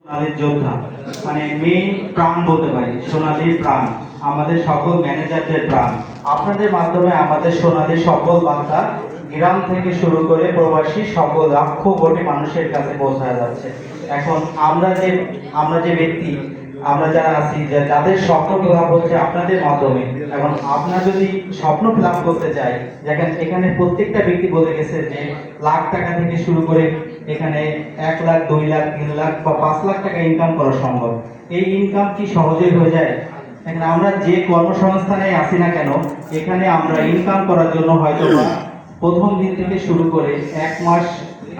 সোনালীর যোদ্ধা মানে মেইন প্রাণ বলতে পারি, সোনালীর প্রাণ, আমাদের সকল ম্যানেজারদের প্রাণ। আপনাদের মাধ্যমে আমাদের সোনালীর সকল বার্তা গ্রাম থেকে শুরু করে প্রবাসী সকল লক্ষ কোটি মানুষের কাছে পৌঁছায় যাচ্ছে। এখন আমরা যে ব্যক্তি, আমরা যারা আছি, যাদের স্বপ্ন ফিলাপ হচ্ছে আপনাদের মাধ্যমে। এখন আপনারা যদি স্বপ্ন ফিলাপ করতে চাই, দেখেন এখানে প্রত্যেকটা ব্যক্তি বলে গেছে যে লাখ টাকা থেকে শুরু করে এখানে 1 লাখ, 2 লাখ, 3 লাখ বা 5 লাখ টাকা ইনকাম করা সম্ভব। এই ইনকাম কি সহজে হয়ে যায়? এখানে আমরা যে কর্মসংস্থানে আসি না কেন, এখানে আমরা ইনকাম করার জন্য হয়তো প্রথম দিন থেকে শুরু করে 1 মাস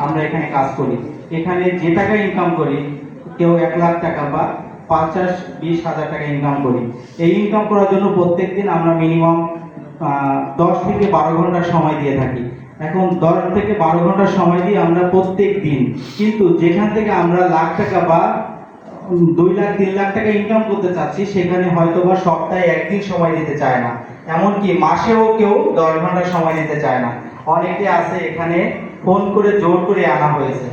আমরা এখানে কাজ করি। এখানে যে টাকা ইনকাম করি, কেউ 1 লাখ টাকা বা 50-20 হাজার টাকা ইনকাম করি। এই ইনকাম করার জন্য প্রত্যেক দিন আমরা মিনিমাম 10 থেকে 12 ঘন্টা সময় দিয়ে থাকি। এখন 10 থেকে 12 ঘন্টা সময় দিয়ে আমরা প্রত্যেক দিন, কিন্তু যেখান থেকে আমরা লাখ টাকা বা 2 লাখ 3 লাখ টাকা ইনকাম করতে চাচ্ছি, সেখানে হয়তো বা সপ্তাহে একদিন সময় দিতে চায় না, এমনকি মাসেও কেউ 10 ঘন্টা সময় দিতে চায় না। অনেকে আছে এখানে ফোন করে জোর করে আনা হয়েছে,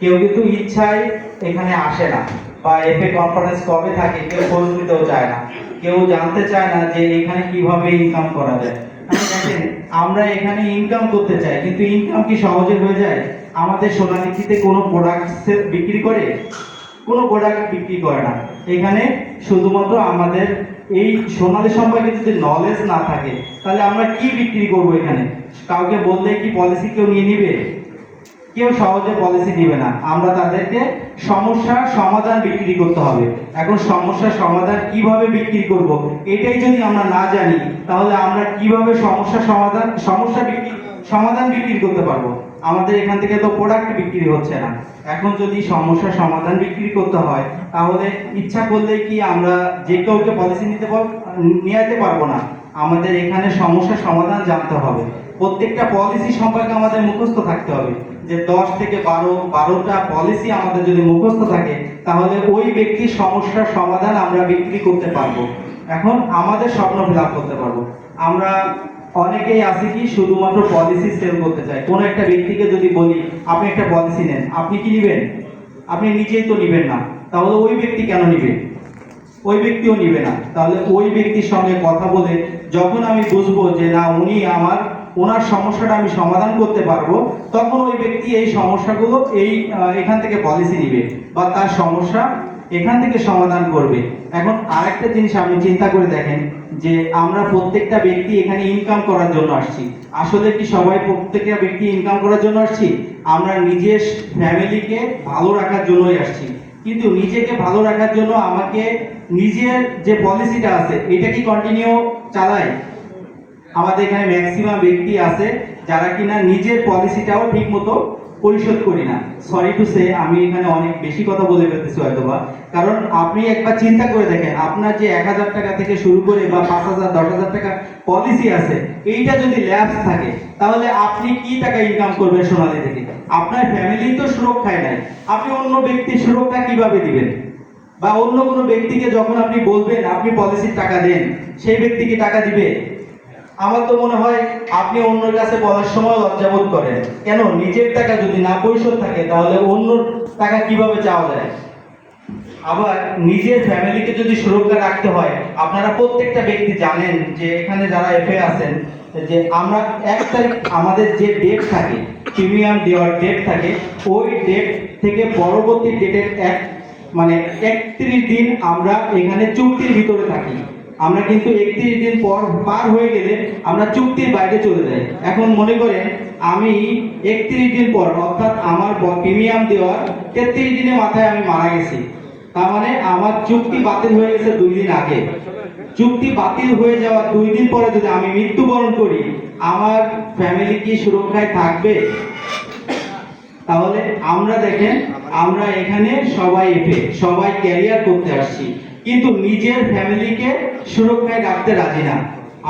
কেউ কিন্তু ইচ্ছায় এখানে আসে না, বা এফএ কনফারেন্স কবে থাকে কেউ খোঁজ নিতেও চায় না, কেউ জানতে চায় না যে এখানে কিভাবে ইনকাম করা যায়। দেখেন, আমরা এখানে ইনকাম করতে চাই, কিন্তু ইনকাম কি সহজে হয়ে যায়? আমাদের সোনালীতে কোনো প্রোডাক্ট বিক্রি করে? কোনো প্রোডাক্ট বিক্রি করে না। এখানে শুধুমাত্র আমাদের এই সোনালী সম্পর্কে যদি নলেজ না থাকে, তাহলে আমরা কি বিক্রি করব? এখানে কাউকে বললে কি পলিসি কেউ নিয়ে নিবে? কেউ সহজে পলিসি দিবে না। আমরা তাদেরকে সমস্যার সমাধান বিক্রি করতে হবে। এখন সমস্যার সমাধান কিভাবে বিক্রি করব, এটাই যদি আমরা না জানি, তাহলে আমরা কিভাবে সমাধান বিক্রি করতে পারবো? আমাদের এখান থেকে তো প্রোডাক্ট বিক্রি হচ্ছে না। এখন যদি সমস্যার সমাধান বিক্রি করতে হয়, তাহলে ইচ্ছা করলে কি আমরা যে কাউকে পলিসি নিয়ে যেতে পারবো না। আমাদের এখানে সমস্যার সমাধান জানতে হবে। প্রত্যেকটা পলিসি সম্পর্কে আমাদের মুখস্থ থাকতে হবে। যে 10 থেকে 12টা পলিসি আমাদের যদি মুখস্থ থাকে, তাহলে ওই ব্যক্তির সমস্যার সমাধান আমরা বিক্রি করতে পারবো। এখন আমাদের স্বপ্ন ফিলাপ করতে পারবো। আমরা অনেকেই আছি কি শুধুমাত্র পলিসি সেল করতে চাই। কোনো একটা ব্যক্তিকে যদি বলি আপনি একটা পলিসি নেন, আপনি কি নেবেন? আপনি নিজেই তো নেবেন না, তাহলে ওই ব্যক্তি কেন নেবে? ওই ব্যক্তিও নিবে না। তাহলে ওই ব্যক্তির সঙ্গে কথা বলে যখন আমি বুঝবো যে না, ওনার সমস্যাটা আমি সমাধান করতে পারবো, তখন ওই ব্যক্তি এই সমস্যাগুলো এখান থেকে পলিসি নিবে বা তার সমস্যা এখান থেকে সমাধান করবে। এখন আরেকটা জিনিস আপনি চিন্তা করে দেখেন, যে আমরা প্রত্যেকটা ব্যক্তি এখানে ইনকাম করার জন্য আসছি। আসলে কি সবাই প্রত্যেকটা ব্যক্তি ইনকাম করার জন্য আসছি? আমরা নিজের ফ্যামিলিকে ভালো রাখার জন্যই আসছি। কিন্তু নিজেকে ভালো রাখার জন্য আমাকে নিজের যে পলিসিটা আছে, এটা কি কন্টিনিউ চালাই? আমাদের এখানে ম্যাক্সিমাম ব্যক্তি আছে যারা কিনা নিজের পলিসিটাও ঠিক মতো পরিশোধ করি না। সরি টু সে, আমি এখানে অনেক বেশি কথা বলে ফেলতেছি হয়তোবা। কারণ আপনি একবার চিন্তা করে দেখেন, আপনার যে 1000 টাকা থেকে শুরু করে বা 5000, 10,000 টাকা পলিসি আছে, এইটা যদি ল্যাপস থাকে, তাহলে আপনি কি টাকা ইনকাম করবেন সোনালী থেকে? আপনার ফ্যামিলি তো সুরক্ষায় নাই, আপনি অন্য ব্যক্তির সুরক্ষা কিভাবে দিবেন? বা অন্য কোনো ব্যক্তিকে যখন আপনি বলবেন আপনি পলিসির টাকা দেন, সেই ব্যক্তি কি টাকা দিবে? আমার তো মনে হয় আপনি অন্যের কাছে বলার সময় লজ্জাবোধ করেন। কেন? নিজের টাকা যদি না পরিশোধ থাকে, তাহলে অন্য টাকা কিভাবে চাওয়া যায়? আবার নিজের ফ্যামিলিকে যদি সুরক্ষা রাখতে হয়, আপনারা প্রত্যেকটা ব্যক্তি জানেন যে এখানে যারা এফএ আছেন, যে আমরা 1 তারিখ আমাদের যে ডেট থাকে, প্রিমিয়াম দেওয়ার ডেট থাকে, ওই ডেট থেকে পরবর্তী ডেটের 31 দিন আমরা এখানে চুক্তির ভিতরে থাকি। আমরা কিন্তু 31 দিন পর পার হয়ে গেলে আমরা চুক্তির বাইরে চলে যাই। এখন মনে করেন আমি 31 দিন পর, অর্থাৎ আমার প্রিমিয়াম দেওয়ার 33 দিনের মাথায় আমি মারা গেছি, তার মানে আমার চুক্তি বাতিল হয়ে গেছে 2 দিন আগে। চুক্তি বাতিল হয়ে যাওয়ার 2 দিন পরে যদি আমি মৃত্যুবরণ করি, আমার ফ্যামিলি কি সুরক্ষায় থাকবে? তাহলে আমরা দেখেন, আমরা এখানে সবাই ক্যারিয়ার করতে আসছি, কিন্তু নিজের ফ্যামিলিকে সুরক্ষায় রাখতে রাজি না।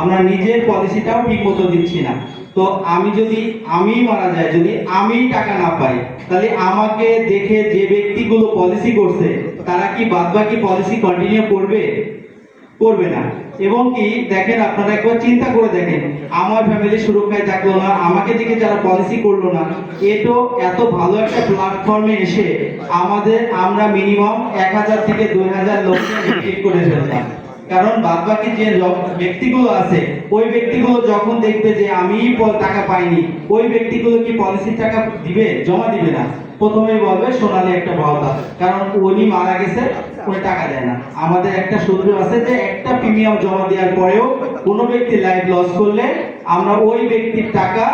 আমরা নিজের পলিসিটাও ঠিক মতো দিচ্ছি না। তো আমি মারা যায়, যদি আমি টাকা না পাই, তাহলে আমাকে দেখে যে ব্যক্তিগুলো পলিসি করছে, তারা কি বাদবাকি পলিসি কন্টিনিউ করবে? করবে না। এবং কি দেখেন, আপনারা একবার চিন্তা করে দেখেন, আমার ফ্যামিলি সুরক্ষায় থাকলো না, আমাকে দিকে যারা পলিসি করলো না, এ তো এত ভালো একটা প্ল্যাটফর্মে এসে আমরা মিনিমাম 1000 থেকে 2000 লোককে রিক্রুট করে ফেললাম। কারণ বাদবাকি যে ব্যক্তিগুলো আছে, ওই ব্যক্তিগুলো যখন দেখবে যে আমি টাকা পাইনি, ওই ব্যক্তিগুলো কি পলিসির টাকা দিবে? জমা দিবে না। প্রথমেই বলবে সোনালী একটা ভাওতা, কারণ উনি মারা গেছে, উনি টাকা দেয় না। আমাদের একটা সূত্র আছে যে একটা প্রিমিয়াম জমা দেওয়ার পরেও কোনো ব্যক্তি লাইফ লস করলে আমরা ওই ব্যক্তির টাকা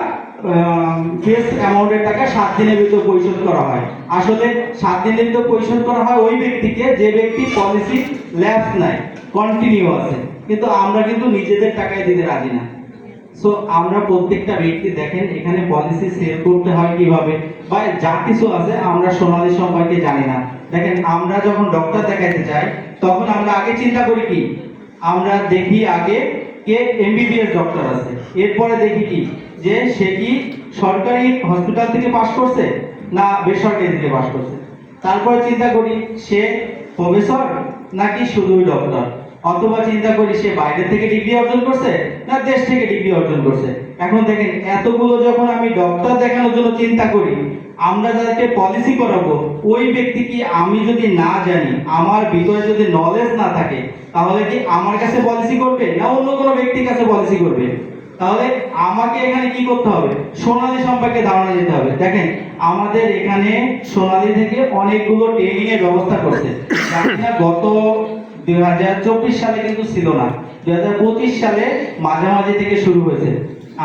কেস অ্যামাউন্টের টাকা 7 দিনের ভিতর পরিশোধ করা হয়। আসলে 7 দিনের ভিতর পরিশোধ করা হয় ওই ব্যক্তিকে যে ব্যক্তি পলিসি ল্যাপস নাই, কন্টিনিউ আছে, কিন্তু আমরা কিন্তু নিজেদের টাকায় দিতে রাজি না। সো আমরা প্রত্যেকটা ব্যক্তি দেখেন এখানে পলিসি সেল করতে হয় কিভাবে বা যা কিছু আছে আমরা সোনালী সম্পর্কে জানি না। দেখেন, আমরা যখন ডক্টর দেখাতে যাই তখন আমরা আগে চিন্তা করি কি, আমরা দেখি আগে কে এমবিবিএস ডক্টর আছে, এরপরে দেখি কি যে সে কি সরকারি হসপিটাল থেকে পাস করছে না বেসরকারি থেকে পাস করছে। তারপরে চিন্তা করি সে প্রফেসর নাকি শুধুই ডক্টর, অথবা চিন্তা করি সে বাইরে থেকে ডিগ্রি অর্জন করছে না দেশ থেকে ডিগ্রি অর্জন করছে। এখন দেখেন, এতগুলো যখন আমি ডক্টর দেখানোর জন্য চিন্তা করি, আমরা যাদেরকে পলিসি করাবো ওই ব্যক্তি কি আমি যদি না জানি, আমার ভিতরে যদি নলেজ না থাকে, তাহলে কি আমার কাছে পলিসি করবে না অন্য কোনো ব্যক্তির কাছে পলিসি করবে? তাহলে আমাকে এখানে কি করতে হবে? সোনালী সম্পর্কে ধারণা দিতে হবে। দেখেন, আমাদের এখানে সোনালী থেকে অনেকগুলো ট্রেনিং এর ব্যবস্থা করছে, জানি না গত 2024 সালে কিন্তু ছিল না, 2025 সালে মাঝামাঝি থেকে শুরু হয়েছে।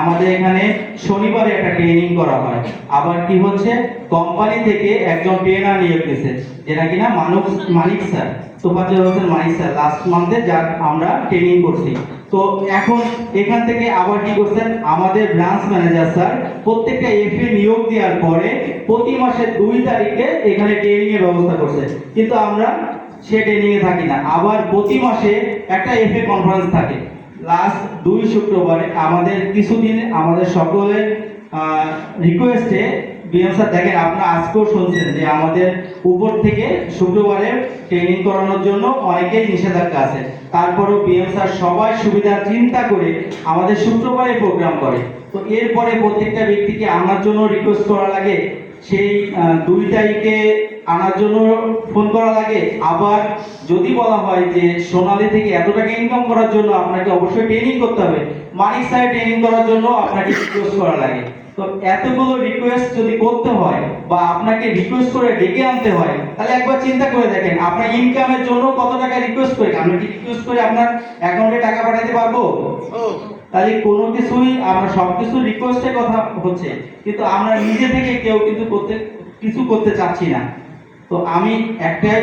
আমাদের এখানে শনিবারে একটা ট্রেনিং করা হয়। আবার কি হচ্ছে, কোম্পানি থেকে একজন ট্রেনার নিয়োগ দিয়েছে, যেটা কিনা মানিক স্যার, তোফাজ্জল হোসেন মানিক স্যার লাস্ট মান্থে যার আমরা ট্রেনিং করছি। তো এখন এখান থেকে আবার কি করছেন, আমাদের ব্রাঞ্চ ম্যানেজার স্যার প্রত্যেকটা এফএ নিয়োগ দেওয়ার পরে প্রতি মাসের 2 তারিখে এখানে ট্রেনিং এর ব্যবস্থা করছে, কিন্তু আমরা সে ট্রেনিং এ থাকি না। আবার প্রতি মাসে একটা এফএ কনফারেন্স থাকে লাস্ট 2 শুক্রবারে। আমাদের কিছুদিন আমাদের সকলের রিকোয়েস্টে বিএম স্যার, দেখেন আপনারা আজকেও শুনছেন যে আমাদের উপর থেকে শুক্রবারে ট্রেনিং করানোর জন্য অনেকেই নিষেধাজ্ঞা আছে, তারপরেও বিএম স্যার সবাই সুবিধা চিন্তা করে আমাদের শুক্রবারে প্রোগ্রাম করে। তো এরপরে প্রত্যেকটা ব্যক্তিকে আনার জন্য রিকোয়েস্ট করা লাগে, সেই 2 তারিখে আনার জন্য ফোন করা লাগে। আবার যদি বলা হয় যে সোনালী থেকে এত টাকা ইনকাম করার জন্য আপনাকে অবশ্যই ট্রেনিং করতে হবে, মানিক স্যার ট্রেনিং করার জন্য আপনাকে রিকোয়েস্ট করা লাগে। তো এতগুলো রিকোয়েস্ট যদি করতে হয় বা আপনাকে রিকোয়েস্ট করে ডেকে আনতে হয়, তাহলে একবার চিন্তা করে দেখেন আপনার ইনকামের জন্য কত টাকা রিকোয়েস্ট করে, আমরা কি রিকোয়েস্ট করে আপনার অ্যাকাউন্টে টাকা পাঠাতে পারবো? তাহলে কোনো কিছুই আমরা সবকিছু রিকোয়েস্টের কথা হচ্ছে, কিন্তু আমরা নিজে থেকে কেউ কিন্তু কিছু করতে চাচ্ছি না। তো আমি একটাই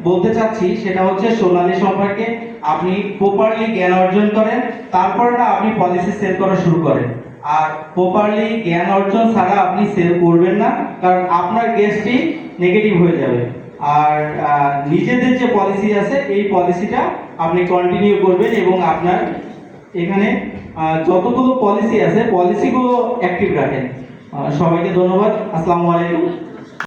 বলতে চাচ্ছি, সেটা হচ্ছে সোনালী সম্পর্কে আপনি প্রপারলি জ্ঞান অর্জন করেন, তারপরে না আপনি পলিসি সেল করা শুরু করেন। আর প্রপারলি জ্ঞান অর্জন ছাড়া আপনি সেল করবেন না, কারণ আপনার কেসটি নেগেটিভ হয়ে যাবে। আর নিজেদের যে পলিসি আছে এই পলিসিটা আপনি কন্টিনিউ করবেন এবং আপনার এখানে যতগুলো পলিসি আছে পলিসিগুলো অ্যাক্টিভ রাখেন। সবাইকে ধন্যবাদ। আসসালামু আলাইকুম।